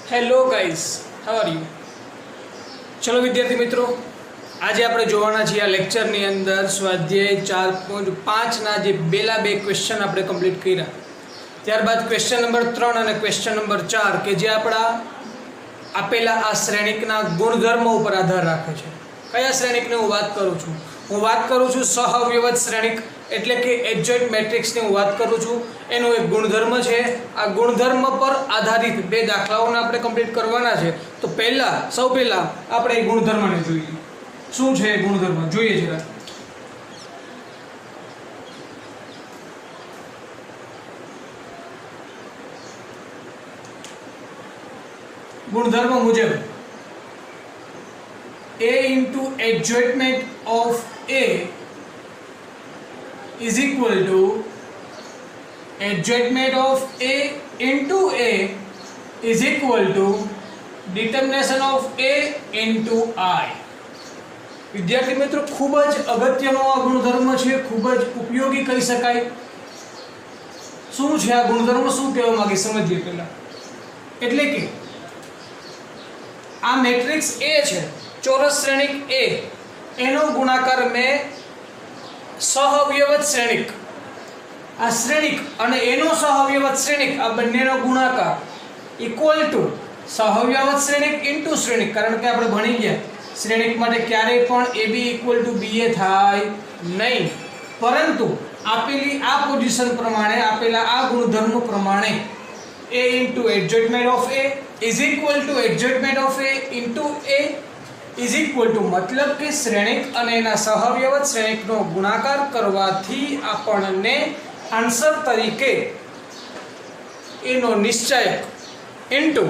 Hello guys, how are you? ચલો વિદ્યાર્થી મિત્રો, આજે આપણે જોવાના છીએ આ લેક્ચરની અંદર સ્વાધ્યાય 4.5ના જે પહેલા બે ક્વેશ્ચન આપણે કમ્પ્લીટ કર્યા. ત્યારબાદ ક્વેશ્ચન નંબર 3 અને ક્વેશ્ચન નંબર 4 કે જે આપણા આપેલા આ શ્રેણિકના ગુણધર્મો ઉપર આધાર રાખે છે. કયા શ્રેણિકની હું વાત કરું છું? હું વાત કરું છું સહવ્યવત શ્રેણિક, એટલે કે એડજોઇન્ટ મેટ્રિક્સની હું વાત કરું છું. એનો એક ગુણધર્મ છે. આ ગુણધર્મ પર આધારિત બે દાખલાઓને આપણે કમ્પ્લીટ કરવાના છે. તો સૌ પહેલા આપણે એ ગુણધર્મને જોઈએ. શું છે એ ગુણધર્મ જોઈએ જરા. ગુણધર્મ મુજબ A into adjointment of A is equal to adjointment of A into A is equal to determination of A into I. વિદ્યાર્થી મિત્રો, ખૂબ જ અગત્યનો આ ગુણધર્મ છે, ખૂબ જ ઉપયોગી કહી શકાય. શું છે આ ગુણધર્મ, શું કહેવા માંગે સમજીએ પહેલા. એટલે કે આ મેટ્રિક્સ A છે, ચોરસ શ્રેણિક A, એનો ગુણાકાર મેં સહવ્યવત શ્રેણિક, આ શ્રેણિક અને એનો સહવ્યવત શ્રેણિક, આ બંનેનો ગુણાકાર ઇક્વલ ટુ સહવ્યવત શ્રેણિક ઇન્ટુ શ્રેણિક. કારણ કે આપણે ભણી ગયા શ્રેણિક માટે ક્યારેય પણ AB ઇક્વલ ટુ BA થાય નહીં, પરંતુ આપેલી આ પોઝિશન પ્રમાણે, આપેલા આ ગુણધર્મ પ્રમાણે A into adjointment of A is equal to adjointment of A into A is equal to, મતલબ કે શ્રેણિક અને એના સહવ્યવત શ્રેણિકનો ગુણાકાર કરવાથી આપણને આન્સર તરીકે એનો નિશ્ચયક ઇન્ટુ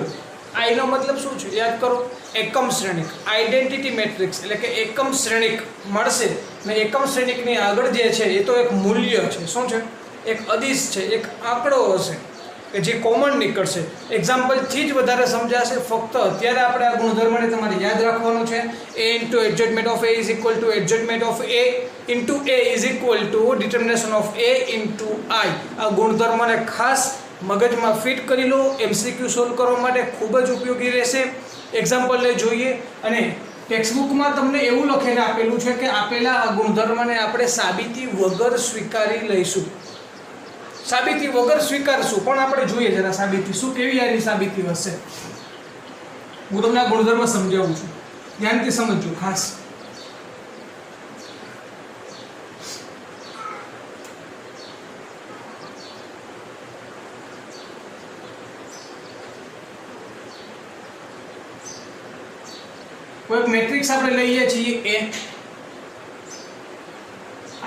આઈ નો મતલબ શું છે યાદ કરો, એકમ શ્રેણિક, આઇડેન્ટિટી મેટ્રિક્સ એટલે કે એકમ શ્રેણિક મળશે. ને એકમ શ્રેણિકની આગળ જે છે એ તો એક મૂલ્ય છે. શું છે? એક અદિશ છે, એક આંકડો હશે કે જે કોમન નીકળશે. એક્ઝામ્પલથી જ વધારે સમજાશે. ફક્ત અત્યારે આપણે આ ગુણધર્મને તમારે યાદ રાખવાનું છે. A into adjointment of A is equal to adjointment of A into A is equal to determination of A into I. આ ગુણધર્મને ખાસ મગજમાં ફિટ કરી લો. MCQ સોલ્વ કરવા માટે ખૂબ જ ઉપયોગી રહેશે. એક્ઝામ્પલને જોઈએ અને ટેક્સ્ટબુકમાં તમને એવું લખીને આપેલું છે કે આપેલા આ ગુણધર્મને આપણે સાબિતી વગર સ્વીકારી લઈશું. સાબિતી વગર સ્વીકારશું, પણ આપણે જોઈએ જરા સાબિતી શું કેવી આની સાબિતી હશે. હું તમને આ ગુણધર્મ સમજાવું છું, ધ્યાનથી સમજજો ખાસ. કોઈ મેટ્રિક્સ આપણે લઈએ છીએ A.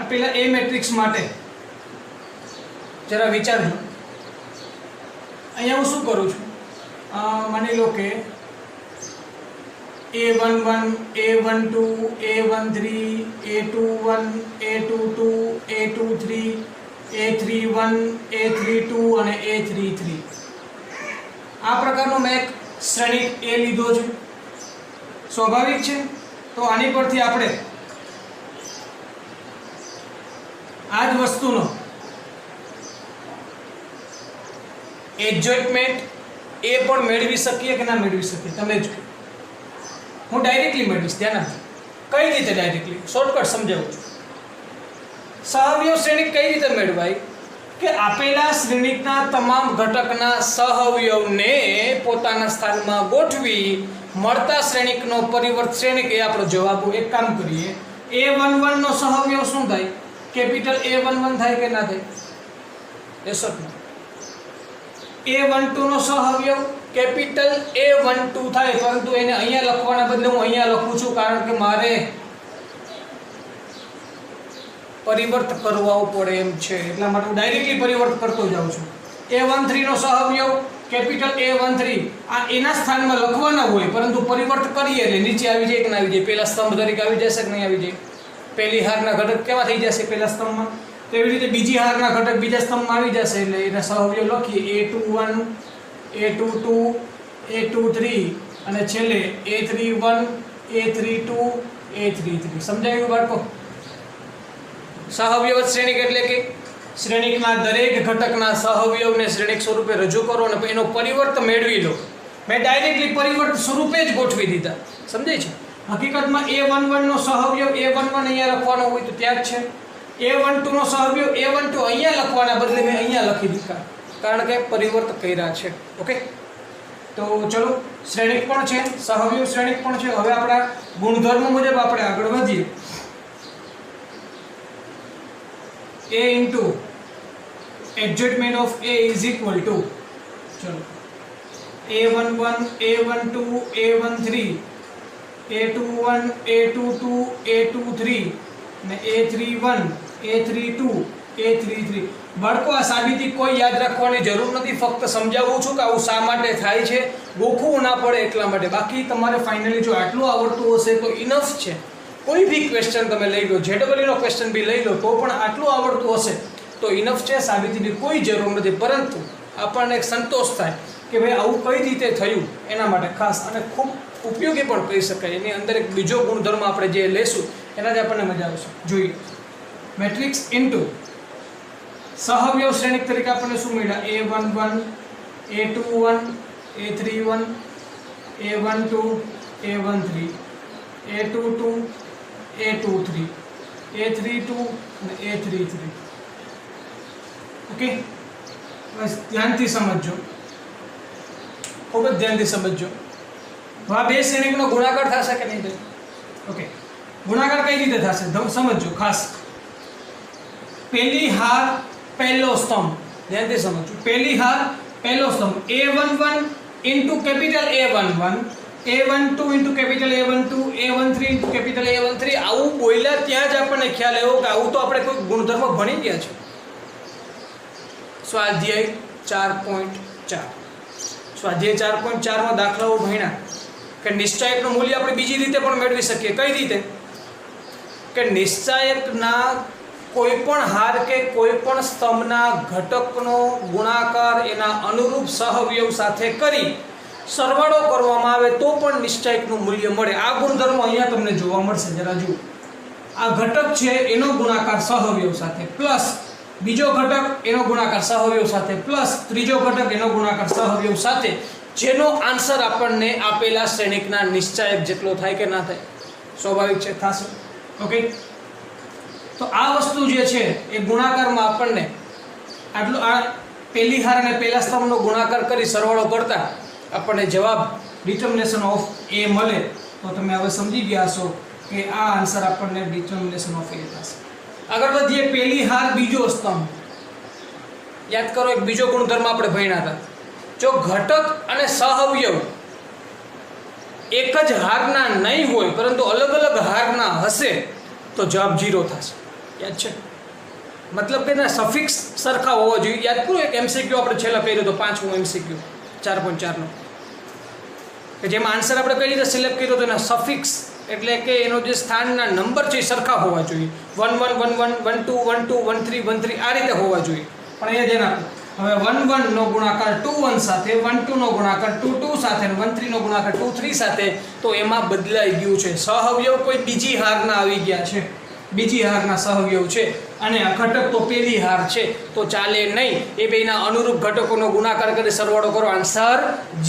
આપેલા A મેટ્રિક્સ માટે જરા વિચારજો. અહીંયા હું શું કરું છું, માની લો કે A11, A12, A13, A21, A22, A23, A31, A32 અને A33. આ પ્રકારનો મેં એક શ્રેણિક A લીધો છે. સ્વાભાવિક છે. તો આની પરથી આપણે આ જ વસ્તુનો એડજોઇન્ટમેન્ટ એ પણ મેળવી શકીએ કે ના મેળવી શકીએ, તમે જ કહો. હું ડાયરેક્ટલી મેળવીશ, ધ્યાન આપજો. કઈ રીતે ડાયરેક્ટલી? શોર્ટકટ સમજાવું છું. સહવ્યવ શ્રેણિક કઈ રીતે મેળવાય કે આપેલા શ્રેણિકના તમામ ઘટકના સહવ્યવને પોતાના સ્થાનમાં ગોઠવી મળતા શ્રેણિકનો પરિવર્ત શ્રેણિક એ આપણો જવાબ. એક કામ કરીએ, A11 નો સહવ્યવ શું થાય? કેપિટલ A11 થાય કે ના થાય? એસોટમાં A12 નો સહવ્યવ કેપિટલ A12 થાય, પરંતુ એને અહીંયા લખવાના બદલે હું અહીંયા લખું છું, કારણ કે મારે પરિવર્ત કરવા પડે એમ છે, એટલા માટે હું ડાયરેક્ટલી પરિવર્ત કરતો જાઉં છું. A13 નો સહવ્યવ કેપિટલ A13, આ એના સ્થાનમાં લખવાના હોય, પરંતુ પરિવર્ત કરીએ એટલે નીચે આવી જાય કે ના આવી જાય, પહેલા સ્તંભ તરીકે આવી જશે કે નહીં આવી જાય. પહેલી હારના ઘટક કેવા થઈ જશે પહેલા સ્તંભમાં, તેવી રીતે બીજી હારના ઘટક બીજા સ્તંભમાં આવી જશે. એટલે એના સહવ્યવ લખીએ A21, A22, A23 અને છેલ્લે A31, A32, A33. સમજાયું બાળકો? સહવ્યવત શ્રેણિક એટલે કે શ્રેણિકના દરેક ઘટકના સહઅવયવને શ્રેણિક સ્વરૂપે રજૂ કરો અને એનો પરિવર્ત મેળવી લો. મેં ડાયરેક્ટલી પરિવર્ત સ્વરૂપે જ ગોઠવી દીધા, સમજાય છે? હકીકતમાં A11 નો સહઅવયવ A11 અહીંયા લખવાનો હોય તો ત્યાં જ છે, A12 નો સહઅવયવ A12 અહીંયા લખવાના બદલે મેં અહીંયા લખી દીધા, કારણ કે પરિવર્ત કર્યા છે. ઓકે, તો ચલો, શ્રેણિક પણ છે, સહઅવયવ શ્રેણિક પણ છે. હવે આપણા ગુણધર્મ મુજબ આપણે આગળ વધીએ. A into adjustment of A is equal to, ચલો, A11 A12 A13 A21 A22 A23 ને A31 A32 A33. બાળકો, આ સાબિતી કોઈ યાદ રાખવાની જરૂર નથી, ફક્ત સમજાવું છું કે આવું શા માટે થાય છે, ગોખવું ના પડે એટલા માટે. બાકી તમારે ફાઇનલી જો આટલું આવડતું હશે તો ઇનફ છે. કોઈ બી ક્વેશ્ચન તમે લઈ લો, JEE નો ક્વેશ્ચન બી લઈ લો, તો પણ આટલું આવડતું હશે તો ઇનફ છે, સાબિતીની કોઈ જરૂર નથી. પરંતુ આપણને એક સંતોષ થાય કે ભાઈ આવું કઈ રીતે થયું, એના માટે ખાસ અને ખૂબ ઉપયોગી પણ કહી શકાય. એની અંદર એક બીજો ગુણધર્મ આપણે જે લેશું એનાથી આપણને મજા આવશે. જોઈએ, મેટ્રિક્સ ઇન્ટુ સહઅવયવ શ્રેણિક તરીકે આપણને શું મળ્યા? A11 A21 A31 A12 A13 A22 A23 A32 અને A33. ઓકે, બસ ધ્યાનથી સમજજો, ખૂબ જ ધ્યાનથી સમજજો. આ બે શ્રેણિકનો ગુણાકાર થશે કે નહીં થાય? ઓકે, ગુણાકાર કઈ રીતે થશે સમજજો ખાસ. પહેલી હાર પહેલો સ્તંભ, ધ્યાનથી સમજજો. પહેલી હાર પહેલો સ્તંભ A11 into capital A11 A12 into capital A12 A13 into capital A13. આવું બોલ્યા ત્યાં જ આપણને ખ્યાલ આવ્યો કે આવું તો આપણે કોઈ ગુણધર્મ ભણી ગયા છે. સ્વાધ્યાય 4.4 સ્વાધ્યાય 4.4 માં દાખલાઓ ભણ્યા કે નિશ્ચાયકનું મૂલ્ય આપણે બીજી રીતે પણ મેળવી શકીએ. કઈ રીતે? કે નિશ્ચાયકના કોઈ પણ હાર કે કોઈ પણ સ્તંભના ઘટકનો ગુણાકાર એના અનુરૂપ સહઅવયવ સાથે કરી સરવાળો કરવામાં આવે તો પણ નિશ્ચાયકનું મૂલ્ય મળે. આ ગુણધર્મ અહીંયા તમને જોવા મળશે. જરા જુઓ, આ ઘટક છે એનો ગુણાકાર સહઅવયવ સાથે, પ્લસ બીજો ઘટક એનો ગુણાકાર સહઅવયવ સાથે, પ્લસ ત્રીજો ઘટક એનો ગુણાકાર સહઅવયવ સાથે, જેનો આન્સર આપણને આપેલા શ્રેણિકના નિશ્ચાયક જેટલો થાય કે ના થાય? સ્વાભાવિક છે, થશે. ઓકે, તો આ વસ્તુ જે છે એ ગુણાકારમાં આપણને આટલું, આ પહેલી હાર અને પહેલા સ્તંભનો ગુણાકાર કરી સરવાળો કરતા આપણને જવાબ ડિટર્મિનેશન ઓફ A મળે. તો તમે હવે સમજી ગયા હશો કે આ આન્સર આપણને ડિટર્મિનેશન ઓફ A થશે. આગળ વધીએ. પહેલી હાર બીજો સ્તંભ. યાદ કરો, એક બીજો ગુણધર્મ આપણે ભણ્યા હતા. જો ઘટક અને સહઅવયવ એક જ હારના નહીં હોય પરંતુ અલગ અલગ હારના હશે તો જવાબ 0 થશે. યાદ છે? મતલબ કે ના સફિક્સ સરખા હોવા જોઈએ. યાદ કરો, એક MCQ આપણે છેલ્લા કર્યો તો 5મો MCQ 4.4 નો, કે જેમાં આન્સર આપણે કઈ રીતે સિલેક્ટ કર્યો તો એના સફિક્સ એટલે કે એનો જે સ્થાનના નંબર છે એ સરખા હોવા જોઈએ. 1 1 1 1 1 2 1 2 1 3 1 3 આ રીતે હોવા જોઈએ. પણ અહીંયા ધ્યાન આપો, હવે 1 1 નો ગુણાકાર 2 1 સાથે, 1 2 નો ગુણાકાર 2 2 સાથે અને 1 3 નો ગુણાકાર 2 3 સાથે, તો એમાં બદલાઈ ગયું છે. સહઅવયવ કોઈ બીજી હારના આવી ગયા છે, બીજી હારના સહઅવયવ છે અને આ ઘટક તો પહેલી હાર છે, તો ચાલે નહીં. એ બેના અનુરૂપ ઘટકોનો ગુણાકાર કરી સરવાળો કરો, આન્સર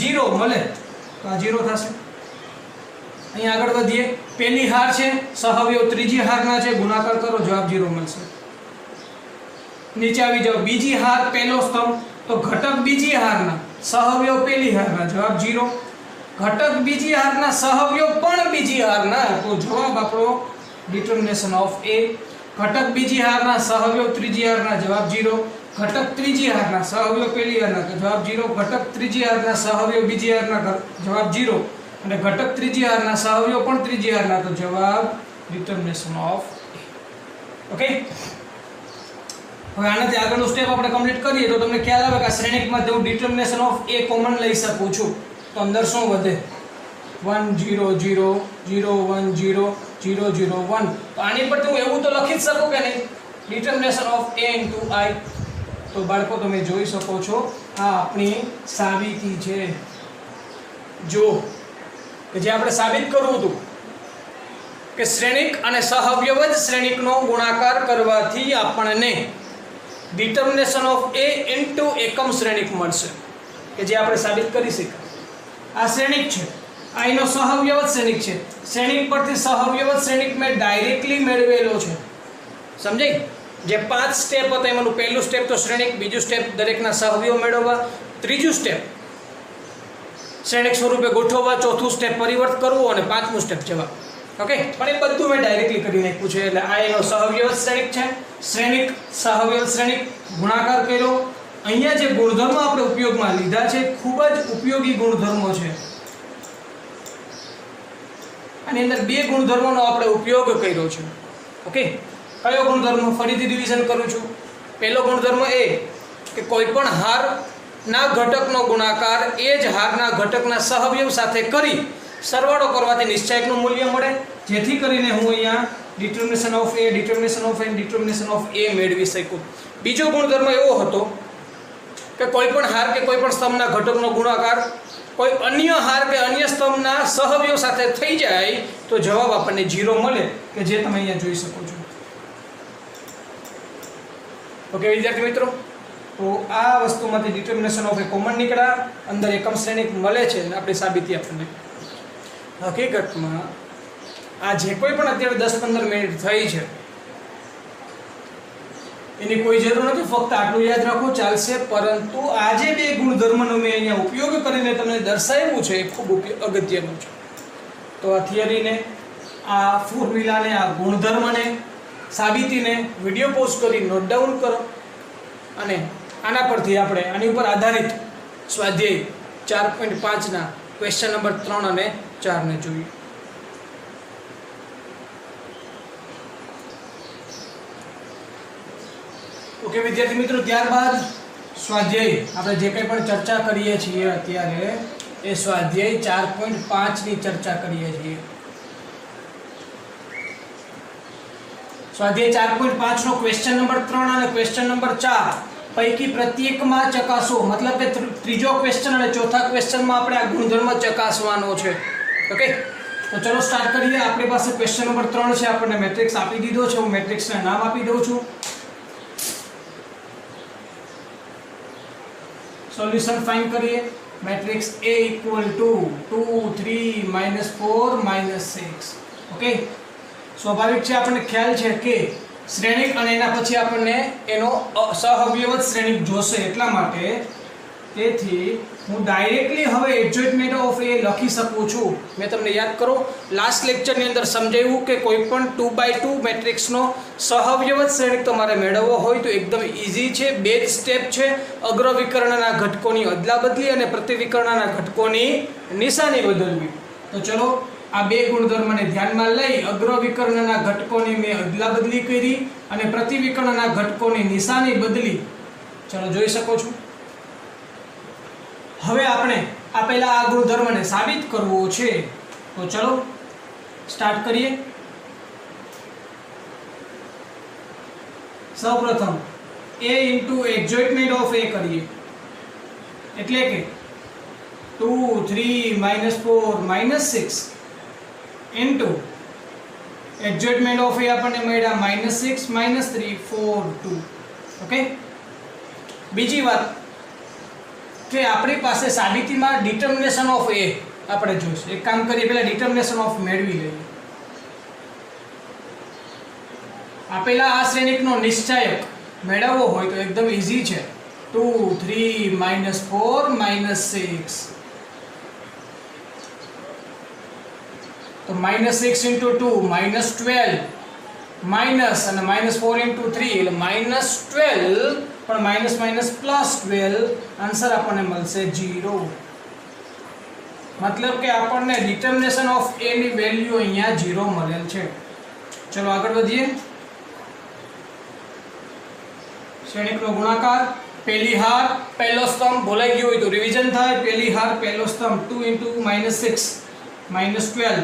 0 મળે. તો આ 0 થશે. અહીં આગળ વધીએ. પહેલી હાર છે, સહઅવયવ ત્રીજી હારના છે, ગુણાકાર કરો, જવાબ 0 મળશે. નીચે આવી જાઓ. બીજી હાર પહેલો સ્તંભ, તો ઘટક બીજી હારના, સહઅવયવ પહેલી હારના, જવાબ 0. ઘટક બીજી હારના, સહઅવયવ પણ બીજી હારના, તો જવાબ આપણો ડિટર્મિનેશન ઓફ A. ઘટક બીજી હારના, સહઅવયવ ત્રીજી હારના, જવાબ 0. ઘટક ત્રીજી હારના, સહઅવયવ પહેલી હારના, જવાબ 0. ઘટક ત્રીજી હારના, સહઅવયવ બીજી હારના, જવાબ 0. અને ઘટક ત્રીજી હારના, સહઅવયવ પણ ત્રીજી હારના, તો જવાબ ડિટર્મિનેશન ઓફ A. ઓકે, હવે આનાથી આગળનું સ્ટેપ આપણે કમ્પ્લીટ કરીએ તો તમને ખ્યાલ આવે કે આ શ્રેણિકમાં હું ડિટર્મિનેશન ઓફ A કોમન લઈ શકું છું. તો અંદર શું વધે? 1 0 0 0 1 0 0 0 1. તો આની પર હું એવું તો લખી જ શકું કે નહીં? Determination of A into I. તો બાળકો તમે જોઈ શકો છો આ આપણી સાબિતી છે. જો કે જે આપણે સાબિત કરવું હતું કે શ્રેણિક અને સહઅવયવ જ શ્રેણિકનો ગુણાકાર કરવાથી આપણને ડિટર્મિનેશન ઓફ A into એકમ શ્રેણિક મળશે, કે જે આપણે સાબિત કરી શકીએ. આ શ્રેણિક છે, આ એનો સહઅવયવ શ્રેણિક છે. શ્રેણિક પરથી સહઅવયવ શ્રેણિક મેં ડાયરેક્ટલી મેળવેલો છે. સમજાય? જે 5 સ્ટેપ હતા એમાંનું પહેલું સ્ટેપ તો શ્રેણિક, બીજું સ્ટેપ દરેકના સહઅવયવ મેળવવા, ત્રીજું સ્ટેપ શ્રેણિક સ્વરૂપે ગોઠવવા, ચોથું સ્ટેપ પરિવર્ત કરવું અને પાંચમું સ્ટેપ જવાબ. ઓકે, પણ એ બધું મેં ડાયરેક્ટલી કરી નાખ્યું છે. એટલે આ એનો સહઅવયવ શ્રેણિક છે. શ્રેણિક સહઅવયવ શ્રેણિક ગુણાકાર કર્યો. અહીંયા જે ગુણધર્મો આપણે ઉપયોગમાં લીધા છે ખૂબ જ ઉપયોગી ગુણધર્મો છે. આની અંદર બે ગુણધર્મોનો આપણે ઉપયોગ કર્યો છે. ઓકે, કયો ગુણધર્મ? ફરીથી રિવિઝન કરું છું. પહેલો ગુણધર્મ એ કે કોઈ પણ હારના ઘટકનો ગુણાકાર એ જ હારના ઘટકના સહઅવયવ સાથે કરી સરવાળો કરવાથી નિશ્ચાયકનું મૂલ્ય મળે, જેથી કરીને હું અહીંયા determination of A, determination of N, determination of A મેળવી શકું. બીજો ગુણધર્મ એવો હતો કે કોઈ પણ હાર કે કોઈ પણ સ્તંભના ઘટકનો ગુણાકાર કોઈ અન્ય હાર કે અન્ય સ્તંભના સહઅવયવ સાથે થઈ જાય તો જવાબ આપણને 0 મળે, કે જે તમે અહીંયા જોઈ શકો છો. ઓકે વિદ્યાર્થી મિત્રો, તો આ વસ્તુમાંથી ડિટર્મિનેશન ઓફ એ કોમન નીકળ્યા, અંદર એકમ શ્રેણિક મળે છે અને આપણી સાબિતી આપણને. હકીકતમાં આ જે કોઈ પણ અત્યારે 10-15 મિનિટ થઈ છે એની કોઈ જરૂર નથી, ફક્ત આટલું યાદ રાખો ચાલશે. પરંતુ આ જે બે ગુણધર્મનો મેં અહીંયા ઉપયોગ કરીને તમને દર્શાવ્યું છે એ ખૂબ અગત્યનું છે. તો આ થિયરીને, આ ફોર્મ્યુલાને, આ ગુણધર્મને, સાબિતીને વિડીયો પોઝ કરી નોટ ડાઉન કરો અને આના પરથી આપણે આની ઉપર આધારિત સ્વાધ્યાય 4.5ના ક્વેશ્ચન નંબર 3 અને 4 ને જોઈએ. ઓકે વિદ્યાર્થી મિત્રો, ત્યારબાદ સ્વાધ્યાય આપણે જે કંઈ પણ ચર્ચા કરીએ છીએ અત્યારે એ સ્વાધ્યાય 4.5ની ચર્ચા કરીએ છીએ. સ્વાધ્યાય 4.5 નો ક્વેશ્ચન નંબર 3 અને ક્વેશ્ચન નંબર 4 પૈકી પ્રત્યેકમાં ચકાસો. મતલબ કે ત્રીજો ક્વેશ્ચન અને ચોથા ક્વેશ્ચનમાં આપણે આ ગુણધર્મ ચકાસવાનો છે. ઓકે, તો ચલો સ્ટાર્ટ કરીએ. આપણી પાસે ક્વેશ્ચન નંબર 3 છે, આપણને મેટ્રિક્સ આપી દીધો છે. હું મેટ્રિક્સને નામ આપી દઉં છું. સોલ્યુશન ફાઇન્ડ કરીએ. Matrix A = 2 3 -4 -6. ઓકે, સ્વાભાવિક છે, આપણને ખ્યાલ છે કે શ્રેણિક અને એના પછી આપણને એનો સહઅવયવ શ્રેણિક જોશે, એટલા માટે તેથી હું ડાયરેક્ટલી હવે એડજસ્ટમેન્ટ ઓફ એ લખી શકું છું. મેં તમને યાદ કરો લાસ્ટ લેક્ચરની અંદર સમજાવ્યું કે કોઈ પણ 2x2 મેટ્રિક્સનો સહઅવયવ શ્રેણિક તમારે મેળવવો હોય તો એકદમ ઈઝી છે. બે જ સ્ટેપ છે, અગ્ર વિકર્ણના ઘટકોની અદલાબદલી અને પ્રતિવિકર્ણના ઘટકોની નિશાની બદલવી. તો ચલો આ બે ગુણધર્મને ધ્યાનમાં લઈ અગ્ર વિકર્ણના ઘટકોની મેં અદલાબદલી કરી અને પ્રતિવિકર્ણના ઘટકોની નિશાની બદલી. ચલો જોઈ શકો છો. હવે આપણે આપેલા આ ગુણધર્મને સાબિત કરવો છે, તો ચલો સ્ટાર્ટ કરીએ. સૌપ્રથમ a * એડજસ્ટમેન્ટ ઓફ a કરીએ, એટલે કે 2 3 -4 -6 ઇન્ટુ એડજસ્ટમેન્ટ ઓફ એ આપણને મળ્યા -6 -3 4 2. ઓકે, બીજી વાત કે આપણી પાસે સાબિતીમાં ડિટર્મિનેશન ઓફ એ આપણે જોઈશું. એક કામ કરીએ, પહેલા ડિટર્મિનેશન ઓફ મેળવી લઈએ. આપેલા આ શ્રેણિકનો નિશ્ચાયક મેળવવો હોય તો એકદમ ઈઝી છે. 2 3 -4 -6 તો -6 * 2 -12 માઇનસ અને -4 * 3 એટલે -12, પણ માઇનસ માઇનસ +12 આન્સર આપણને મળશે 0. મતલબ કે આપણને ડિટર્મિનેશન ઓફ a ની વેલ્યુ અહીંયા 0 મળેલ છે. ચલો આગળ વધીએ. શ્રેણિકનો ગુણાકાર, પહેલી હાર પહેલો સ્તંભ, ભૂલાઈ ગયો હોય તો રિવિઝન થાય. પહેલી હાર પહેલો સ્તંભ 2 * -6 -12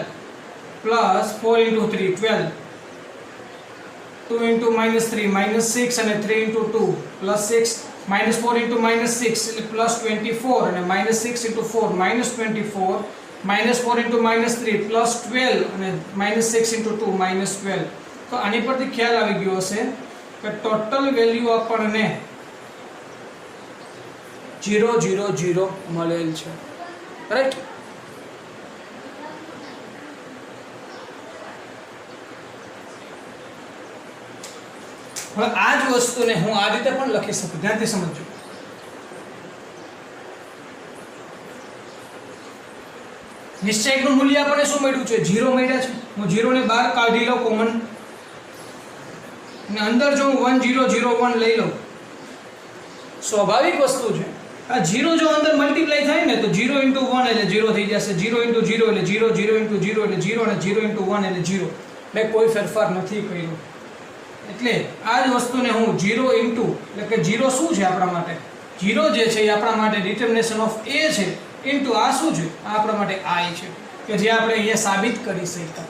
પ્લસ 4 * 3 12, 2 * -3 -6 અને 3 * 2 +6, -4 * -6 એટલે +24 અને -6 * 4 -24, -4 * -3 +12 અને -6 * 2 -12. તો આની પરથી ખ્યાલ આવી ગયો હશે કે ટોટલ વેલ્યુ આપણને 0 0 0 મળેલ છે. રાઈટ, હવે આ જ વસ્તુને હું આ રીતે પણ લખી શકું, ધ્યાનથી સમજજો. નિશ્ચયકનું મૂલ્ય આપણને શું મળ્યું છે? 0 મળ્યા છે. હું 0 ને બહાર કાઢી લઉં કોમન, અને અંદર જો હું 1 0 0 1 લઈ લઉં, સ્વાભાવિક વસ્તુ છે. આ 0 જો અંદર મલ્ટીપ્લાય થાય ને તો 0 × 1 એટલે 0 થઈ જશે, 0 × 0 એટલે 0, 0 × 0 એટલે 0, અને 0 × 1 એટલે 0. મેં કોઈ ફેરફાર નથી કર્યો. એટલે આ જ વસ્તુને હું 0 × એટલે કે 0 શું છે આપણા માટે? 0 જે છે એ આપણા માટે ડિટર્મિનેશન ઓફ a છે, ઇન્ટુ આ શું છે? આ આપણા માટે i છે, કે જે આપણે અહીંયા સાબિત કરી શકતા.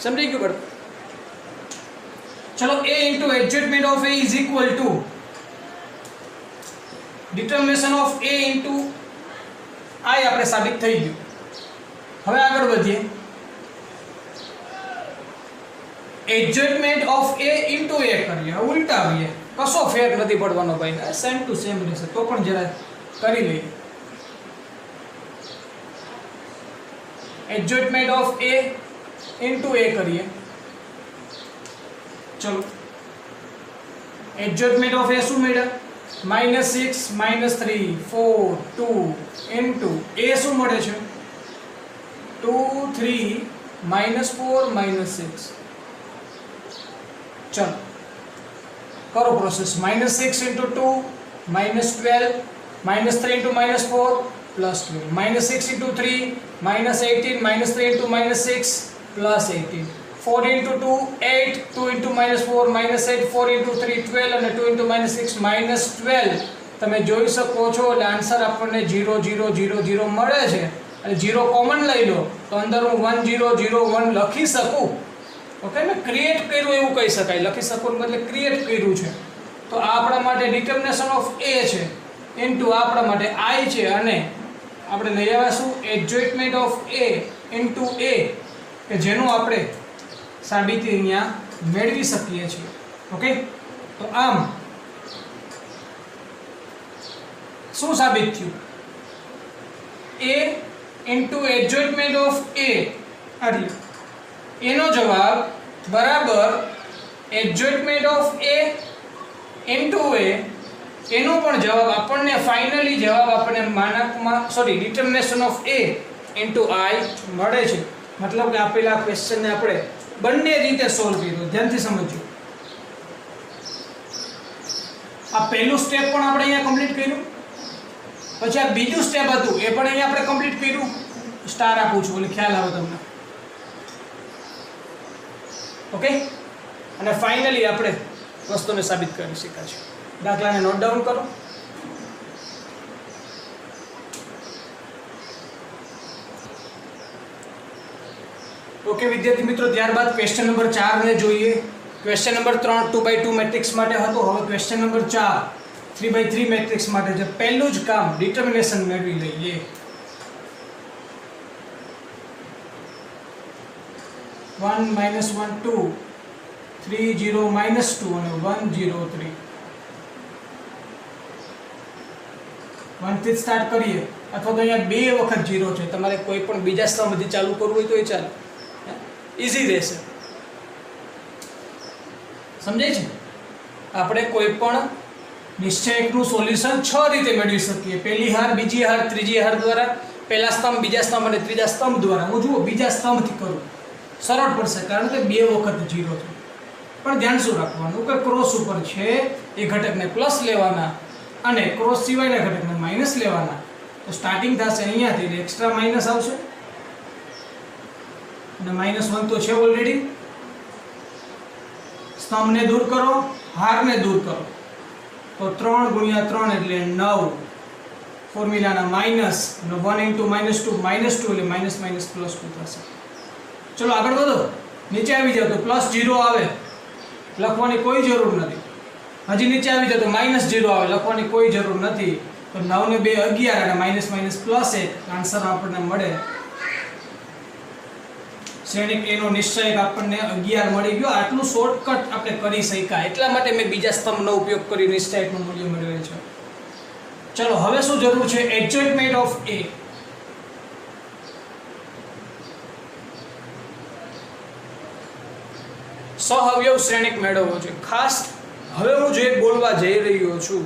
સમજી ગયું? બરાબર. ચલો, a × adjustment of a is equal to determination of a into i આપણે સાબિત થઈ ગયું. હવે આગળ વધીએ. adjustment of a into a કરીએ, ઉલટાવીએ, કશો ફેર નથી પડવાનો ભાઈ, સેમ ટુ સેમ રહેશે. તો પણ જરા કરી લઈએ. adjustment of a into a કરીએ. ચલો, adjustment of a શું મળ્યા? -6 -3 4 2 into a શું મળે છે? 2 3 -4 -6. ચલો કરો પ્રોસેસ. -6 × 2 -12, -3 × -4 +12, -6 × 3 -18, -3 × -6 +18, 4 × 2 8, 2 × -4 -8, 4 × 3 12, અને 2 × -6 -12. તમે જોઈ શકો છો એટલે આન્સર આપણને 0 0 0 0 મળે છે. અને 0 કોમન લઈ લો તો અંદર હું 1 0 0 1 લખી શકું. ઓકે, મેં ક્રિએટ કર્યું એવું કહી શકાય. લખી શકું બદલે ક્રિએટ કર્યું છે. તો આ આપણા માટે ડિટર્મિનેશન ઓફ a છે, ઇન્ટુ આપણા માટે i છે, અને આપણે લઈ આવ્યા શું? Adjustment of a into a, કે જેનું આપણે સાબિતી અહીંયા મેળવી શકીએ છીએ. ઓકે, તો આમ શું સાબિત થયું? a into adjustment of a, એનો જવાબ બરાબર adjustment of a into a, એનો પણ જવાબ આપણને ફાઇનલી જવાબ આપણને determination of a into i મળે છે. મતલબ કે આપેલા ક્વેશ્ચનને આપણે બંને રીતે સોલ્વ કર્યું. ધ્યાનથી સમજો. આ પહેલું સ્ટેપ પણ આપણે અહીંયા કમ્પ્લીટ કર્યું, પછી આ બીજું સ્ટેપ હતું એ પણ અહીંયા આપણે કમ્પ્લીટ કર્યું. સ્ટાર આપું છું એટલે ખ્યાલ આવે તમને. ઓકે, અને ફાઇનલી આપણે વસ્તુને સાબિત કરી શક્યા છે. દાખલાને નોટ ડાઉન કરો. ઓકે વિદ્યાર્થી મિત્રો, ત્યારબાદ ક્વેશ્ચન નંબર 4 ને જોઈએ. ક્વેશ્ચન નંબર 3 2x2 મેટ્રિક્સ માટે હતો. હવે ક્વેશ્ચન નંબર 4 3x3 મેટ્રિક્સ માટે છે. પહેલું જ કામ ડિટર્મિનેશન મેળવી લઈએ. -1 -1 2 3 0 -2 અને 1 0 3. 1 થી સ્ટાર્ટ કરીએ, અથવા તો અહીંયા 2 વખત 0 છે. તમારે કોઈ પણ બીજા સ્તંભથી ચાલુ કરવું હોય તો એ ચાલે, ઈઝી રહેશે. સમજાય છે? આપણે કોઈ પણ નિશ્ચયકનું સોલ્યુશન 6 રીતે મેળવી શકીએ. પહેલી હાર, બીજી હાર, ત્રીજી હાર દ્વારા, પહેલા સ્તંભ, બીજા સ્તંભ અને ત્રીજા સ્તંભ દ્વારા. હું જુઓ બીજા સ્તંભથી કરું, સરળ પડશે કારણ કે 2 વખત 0 છે. પણ ધ્યાન શું રાખવાનું કે ક્રોસ ઉપર છે એ ઘટકને પ્લસ લેવાના અને ક્રોસ સિવાયના ઘટકને માઇનસ લેવાના. તો સ્ટાર્ટિંગ થશે અહીંયાથી એટલે એક્સ્ટ્રા માઇનસ આવશે, અને -1 તો છે ઓલરેડી. સ્તંભને દૂર કરો, હારને દૂર કરો, તો 3 × 3 એટલે 9. ફોર્મ્યુલાના માઇનસ, અને 1 × -2 એટલે -+2 થશે. ચલો આગળ વધો. નીચે આવી જાવ તો +0 આવે, લખવાની કોઈ જરૂર નથી. હજી નીચે આવી જાવ તો -0 આવે, લખવાની કોઈ જરૂર નથી. તો 9 ને 2 11 અને -+1 આન્સર આપણને મળે. શ્રેણિક a નો નિશ્ચયક આપણને 11 મળી ગયો. આટલું શોર્ટકટ આપણે કરી શક્યા, એટલા માટે મેં બીજા સ્તંભનો ઉપયોગ કરી નિશ્ચયકનું મૂલ્ય મેળવેલ છે. ચલો હવે શું જરૂર છે? Adjustment of a. સહઅવયવ શ્રેણિક મેળવવો છે. ખાસ હવે હું જે બોલવા જઈ રહ્યો છું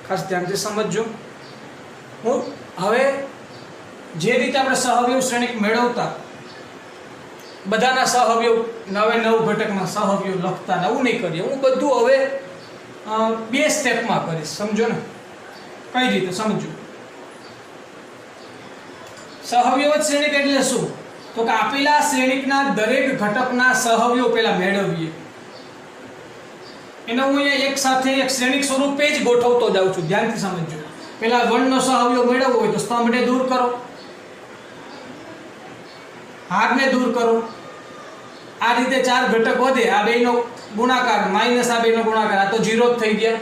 ખાસ ધ્યાનથી સમજજો. હું હવે જે રીતે આપણે સહઅવયવ શ્રેણિક મેળવતા બધાના સહઅવયવ 9 ઘટકના સહઅવયવ લખતા નવું નહીં કરીએ. હું બધું હવે 2 સ્ટેપમાં કરીશ. સમજો ને કઈ રીતે સમજો. સહઅવયવ શ્રેણિક એટલે શું? તો કે આપેલા શ્રેણિકના દરેક ઘટકના સહઅવયવ પહેલા મેળવીએ. એને હું અહીંયા એક સાથે એક શ્રેણિક સ્વરૂપે જ ગોઠવતો જાઉં છું. ધ્યાનથી સમજજો. પહેલા 1 નો સહઅવયવ મેળવવો હોય તો સ્તંભને દૂર કરો, હારને દૂર કરો. આ રીતે 4 ઘટક વધે. આ બેનો ગુણાકાર માઈનસ આ બેનો ગુણાકાર, આ તો 0 જ થઈ ગયા.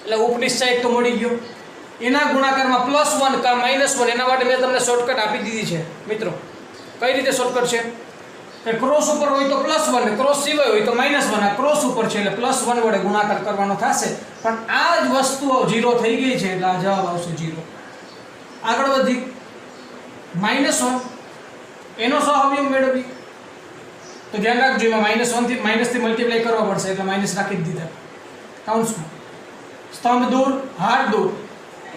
એટલે ઉપનિશ્ચય એક તો મળી ગયો. એના ગુણાકારમાં +1 કા -1, એના માટે મેં તમને શોર્ટકટ આપી દીધી છે મિત્રો. કઈ રીતે શોર્ટકટ છે કે ક્રોસ ઉપર હોય તો +1 ને ક્રોસ સિવાય હોય તો -1. આ ક્રોસ ઉપર છે એટલે +1 વડે ગુણાકાર કરવાનો થશે. પણ આ જ વસ્તુઓ 0 થઈ ગઈ છે એટલે આ જવાબ આવશે 0. આગળ વધી -1 એનો સહઅવયવ મેળવી તો ધ્યાન રાખજો એમાં -1 થી માઈનસથી મલ્ટીપ્લાય કરવા પડશે એટલે માઈનસ રાખી જ દીધા કાઉન્સમાં. સ્તંભ દૂર, હાર દૂર,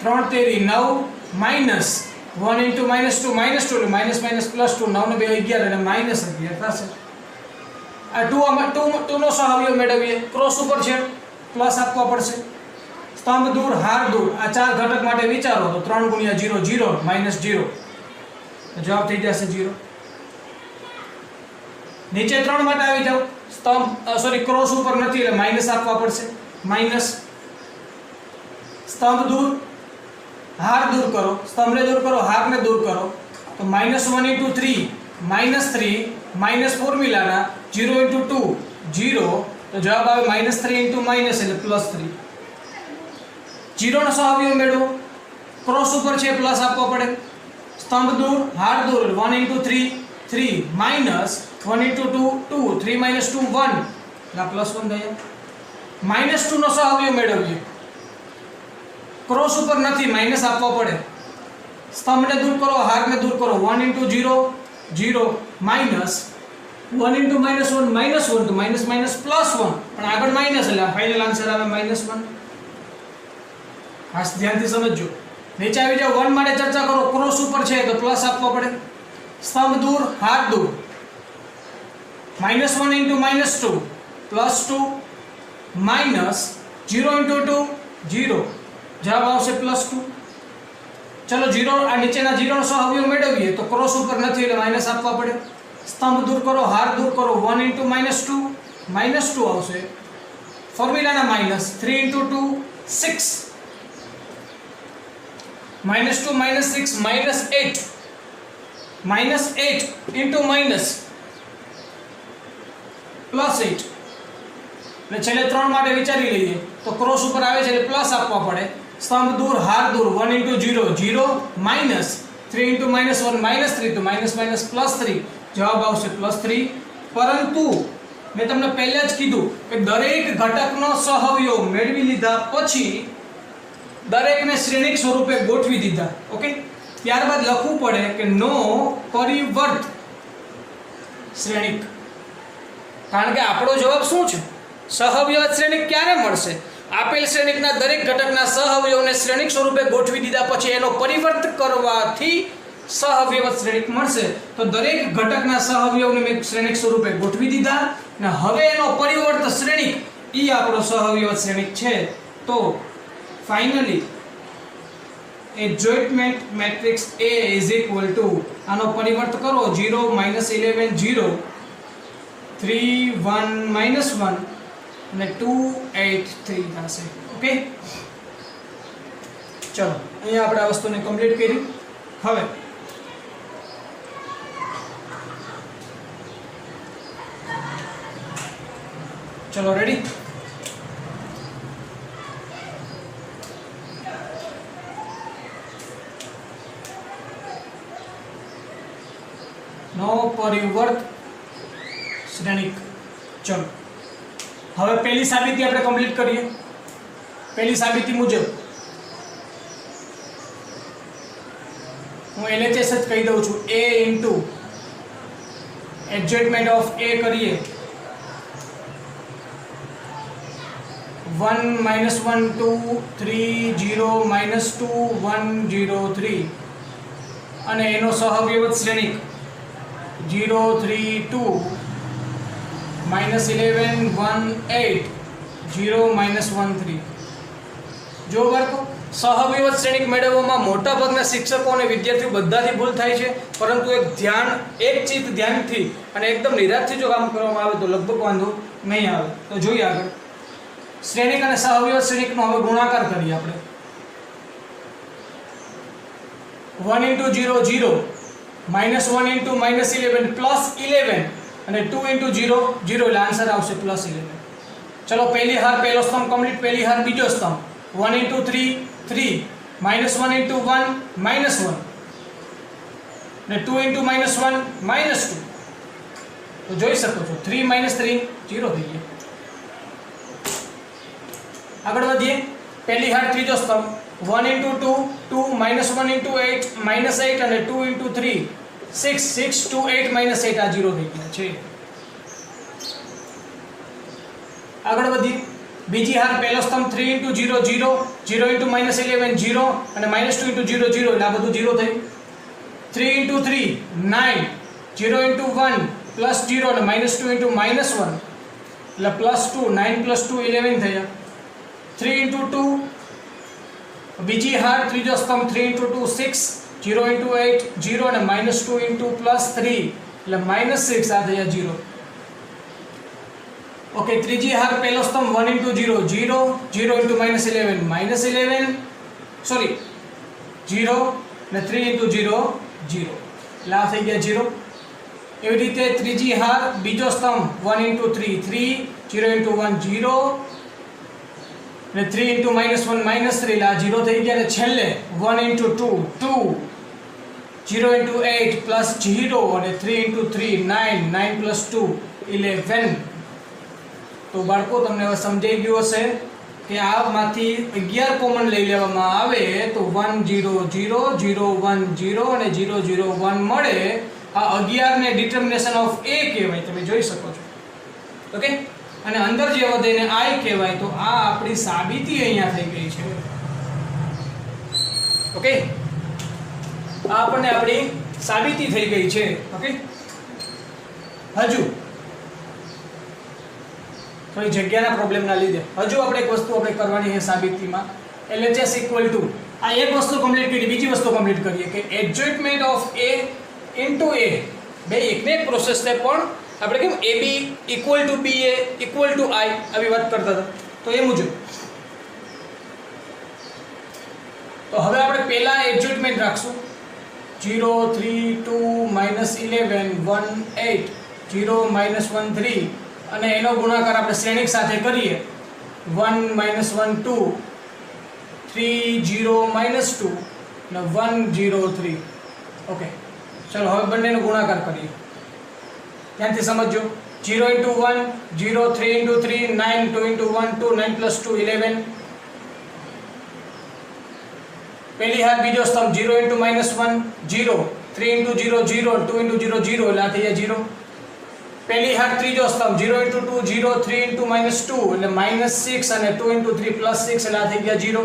3 તેરી 9 -1 * -2 -2 એટલે માઇનસ +2 9 ને 2 11 એટલે -11 થશે. આ 2 નો સહઅવયવ મેળવીએ. ક્રોસ ઉપર છે પ્લસ આપવા પડશે. સ્તંભ દૂર, હાર દૂર, આ 4 ઘટક માટે વિચારો તો 3 × 0 0 -0 જવાબ થઈ જશે 0. નીચે 3 માટે આવી જાવ. સ્તંભ ક્રોસ ઉપર નથી એટલે માઈનસ આપવા પડશે. માઈનસ સ્તંભ દૂર, હાર દૂર કરો, સ્તંભને દૂર કરો, હારને દૂર કરો તો -1 × 3 -3 માઈનસ ફોર્મ્યુલાના 0 × 2 0 તો જવાબ આવે -3 × એટલે +3. 0 નો સહઅવયવ મેળવો. ક્રોસ ઉપર છે પ્લસ આપવો પડે. સ્તંભ દૂર, હાર દૂર, 1 × 3 3 -1 × 2 2 3 - 2 1 એટલે +1 થયા. -2 નો સહઅવયવ મેળવીએ. ક્રોસ ઉપર નથી માઈનસ આપવો પડે. સ્તંભને દૂર કરો, હારને દૂર કરો, 1 × 0 0 -1 × -1 તો માઈનસ +1 પણ આગળ માઈનસ એટલે ફાઇનલ આન્સર આવે -1. ખાસ ધ્યાનથી સમજજો. નીચે આવી જાવ. 1 માટે ચર્ચા કરો. ક્રોસ ઉપર છે તો પ્લસ આપવો પડે. સ્તંભ દૂર, હાર દૂર, -1 × -2 +2 -0 × 2 0 જવાબ આવશે +2. ચલો 0 આ નીચેના 0 નો સહઅવયવ મેળવીએ તો ક્રોસ ઉપર નથી એટલે માઈનસ આપવા પડે. સ્તંભ દૂર કરો, હાર દૂર કરો, 1 × -2 -2 આવશે. ફોર્મ્યુલાના માઈનસ 3 × 2 6 -2 -6 -8 -8 × +8 એટલે છેલ્લે 3 માટે વિચારી લઈએ તો ક્રોસ ઉપર આવે છે એટલે પ્લસ આપવા પડે. સ્તંભ દૂર, હાર દૂર, 1 × 0 0 -3 × -1 -3 તો -3 જવાબ આવશે +3. પરંતુ મેં તમને પહેલા જ કીધું કે દરેક ઘટકનો સહઅવયવ મેળવી લીધા પછી દરેકને શ્રેણિક સ્વરૂપે ગોઠવી દીધા. ઓકે, ત્યારબાદ લખવું પડે કે નો પરિવર્ત શ્રેણિક. કારણ કે આપણો જવાબ શું છે? સહઅવયવ શ્રેણિક ક્યારે મળશે? આપેલ શ્રેણિકના દરેક ઘટકના સહઅવયવને શ્રેણિક સ્વરૂપે ગોઠવી દીધા પછી એનો પરિવર્ત કરવાથી સહઅવયવ શ્રેણિક મળશે. તો દરેક ઘટકના સહઅવયવને મેં શ્રેણિક સ્વરૂપે ગોઠવી દીધા અને હવે એનો પરિવર્ત શ્રેણિક ઈ આપણો સહઅવયવ શ્રેણિક છે. તો ફાઇનલી એડજોઇન્ટમેન્ટ મેટ્રિક્સ A = આનો પરિવર્ત કરો 0 -11 0 3 1 -1 અને 2 8 3 થશે. ઓકે, ચલો અહીંયા આપણે આ વસ્તુને કમ્પ્લીટ કરી. હવે ચલો રેડી. નો પરિવર્ત શ્રેણિક. ચલો હવે પહેલી સાબિતી આપણે કમ્પ્લીટ કરીએ. પહેલી સાબિતી મુજબ હું LHS જ કહી દઉં છું. A × adjointment of A કરીએ 1 -1 2 3 0 -2 1 0 3 અને એનો સહવ્યવત શ્રેણિક 0 3 2 -11 1 8 0 -1 3. જો બાળકો સહવ્યવત શ્રેણિક મેળવવામાં મોટા ભાગના શિક્ષકો અને વિદ્યાર્થીઓ બધાથી ભૂલ થાય છે, પરંતુ એક ચિત્ત ધ્યાનથી અને એકદમ નિરાશથી જો કામ કરવામાં આવે તો લગભગ વાંધો નહીં આવે. તો જોઈએ આગળ શ્રેણિક અને સહવ્યવત શ્રેણિકનો હવે ગુણાકાર કરીએ આપણે. 1 × 0 0 -1 × -11 +11 અને 2 × 0 0 એટલે આન્સર આવશે +11. ચલો પહેલી હાર પહેલો સ્તંભ કમ્પ્લીટ, પહેલી હાર બીજો સ્તંભ. 1 × 3 3 -1 × 1 -1 ને 2 × -1 -2. તો જોઈ શકો છો 3 - 3 0 થઈ ગયા. આગળ વધીએ. પહેલી હાર ત્રીજો સ્તંભ 1 × 2 2 -1 × 8 -8 અને 2 × 3 6 6 2 8 -8 આ 0 થઈ ગયા છે. આગળ વધીએ. બીજી હાર પહેલો સ્તંભ 3 × 0 0 0 × -11 0 અને -2 × 0 0 એટલે આ બધું 0 થયું. 3 × 3 9 0 × 1 +0 અને -2 × -1 એટલે +2 9 + 2 11 થયા. 3 × 2 બીજી હાર ત્રીજો સ્તંભ 3 × 2 6 0 × 8 0 અને -2 × +3 એટલે -6 આ થયા 0. ઓકે, ત્રીજી હાર પહેલો સ્તંભ 1 × 0 0 0 × -11 સોરી 0 અને 3 × 0 0 એટલે આ થઈ ગયા 0. એવી રીતે ત્રીજી હાર બીજો સ્તંભ 1 × 3 3 0 × 1 0 અને 3 × -1 -3 એટલે આ 0 થઈ ગયા. અને છેલ્લે 1 × 2 2 0 × 8 +0 અને 3 × 3 9 9 + 2 11. તો બાળકો તમને હવે સમજાઈ ગયું હશે કે આમાંથી 11 કોમન લઈ લેવામાં આવે તો 1 0 0 0 1 0 અને 0 0 1 મળે. આ 11 ને ડિટર્મિનેશન ઓફ a કહેવાય, તમે જોઈ શકો છો. ઓકે, અને અંદર જે વધે એને i કહેવાય. તો આ આપણી સાબિતી અહીંયા થઈ ગઈ છે. ઓકે, આ આપણને આપણી સાબિતી થઈ ગઈ છે. ઓકે, હજુ થોડી જગ્યાના પ્રોબ્લેમના લીધે હજુ આપણે એક વસ્તુ આપણે કરવાની છે સાબિતીમાં. LHS = આ એક વસ્તુ કમ્પ્લીટ કરી, બીજી વસ્તુ કમ્પ્લીટ કરીએ કે adjustment of a into a બે એકને એક પ્રોસેસ છે, પણ આપણે કેમ ab = ba = i આવી વાત કરતા હતા. તો એ મુજબ તો હવે આપણે પહેલા એડજસ્ટમેન્ટ રાખશું 0 3 2 -11 1 8 0 -1 3 અને એનો ગુણાકાર આપણે શ્રેણિક સાથે કરીએ 1 -1 2 3 0 -2 અને 1 0 3. ઓકે, ચલો હવે બંનેનો ગુણાકાર કરીએ. ધ્યાનથી સમજો. 0 × 1 0 3 × 3 9 2 × 1 2 9 + 2 11. પહેલી હાર બીજો સ્તંભ 0 × -1 0 3 × 0 0 2 × 0 0 એટલે આ થઈ જાય 0. પહેલી હાર ત્રીજો સ્તંભ 0 × 2 0 3 × -2 એટલે -6 અને 2 × 3 +6 એટલે આ થઈ ગયા 0.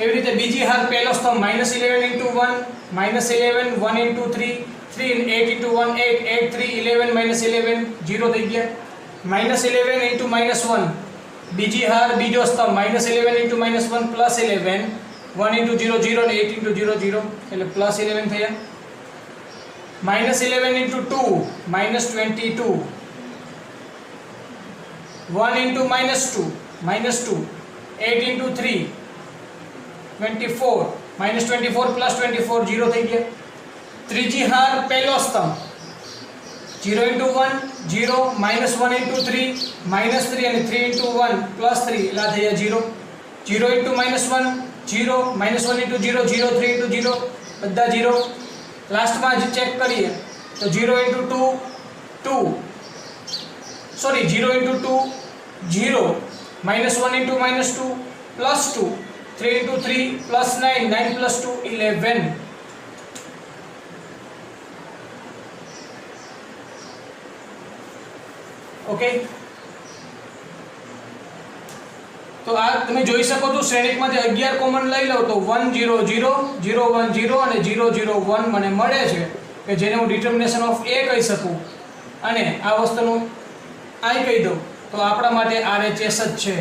એવી રીતે બીજી હાર પહેલો સ્તંભ -11 × 1 -11 1 × 3 3 8 × 1 8 8 3 11 -11 0 થઈ ગયા. -11 × -1 બીજી હાર બીજો સ્તંભ -11 × -1 +11 1 × 0 0 અને 8 × 0 0 એટલે +11 થયા. -11 × 2 -22 1 × -2 -2 8 × 3 24 -24 +24 0 થઈ ગયા. ત્રીજી હાર પહેલો સ્તંભ 0 × 1 0 -1 × 3 -3 અને 3 × 1 +3 એટલે આ થયા 0. 0 × -1 0 -1 × 0 0 3 × 0 બધા 0. લાસ્ટમાં જ ચેક કરીએ તો 0 × 2 2 સોરી 0 × 2 0 -1 × -2 +2 3 × 3 +9 9 + 2 11. ઓકે, તો આ તમે જોઈ શકો છો શ્રેણિકમાંથી 11 કોમન લઈ લો તો 1 0 0 0 1 0 અને 0 0 1 મને મળે છે કે જેને હું ડિટર્મિનેશન ઓફ a કહી શકું અને આ વસ્તુનું i કહી દઉં તો આપણા માટે RHS જ છે.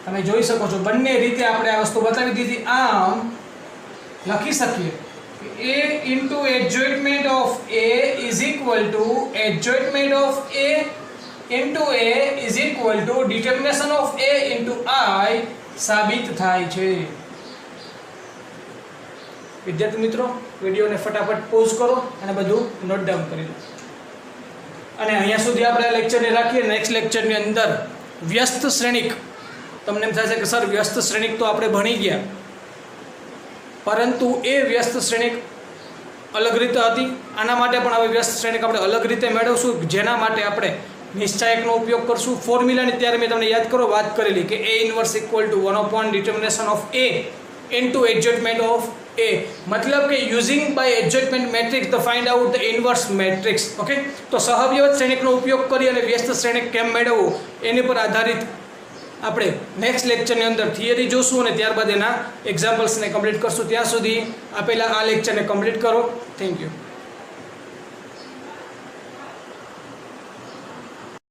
તમે જોઈ શકો છો બંને રીતે આપણે આ વસ્તુ બતાવી દીધી. આમ લખી શકીએ a into adjointment of a is equal to adjointment of a into a is equal to determination of a into I સાબિત થાય છે. વિદ્યાર્થી મિત્રો, વિડીયોને ફટાફટ પોઝ કરો અને બધું નોટ ડાઉન કરી લો. અને અહીંયા સુધી આપણે આ લેક્ચરને રાખીએ. નેક્સ્ટ લેક્ચરની અંદર વ્યસ્ત શ્રેણિક. તમને એમ થાય છે કે સર વ્યસ્ત શ્રેણિક તો આપણે ભણી ગયા, પરંતુ એ વ્યસ્ત શ્રેણિક અલગ રીતે હતી. આના માટે પણ હવે વ્યસ્ત શ્રેણિક આપણે અલગ રીતે મેળવશું, જેના માટે આપણે નિશ્ચાયકનો ઉપયોગ કરશું. ફોર્મ્યુલાની ત્યારે મેં તમને યાદ કરો વાત કરેલી કે a inverse equal to 1 determination of a into adjointment of a, મતલબ કે using by adjustment matrix the find out the inverse matrix. Okay, તો સહવ્યવત શ્રેણિકનો ઉપયોગ કરી અને વ્યસ્ત શ્રેણિક કેમ મેળવવું એની પર આધારિત આપણે નેક્સ્ટ લેક્ચરની અંદર થિયરી જોશું અને ત્યારબાદ એના એક્ઝામ્પલ્સને કમ્પ્લીટ કરશું. ત્યાં સુધી આપેલા આ લેક્ચરને કમ્પ્લીટ કરો. Thank you.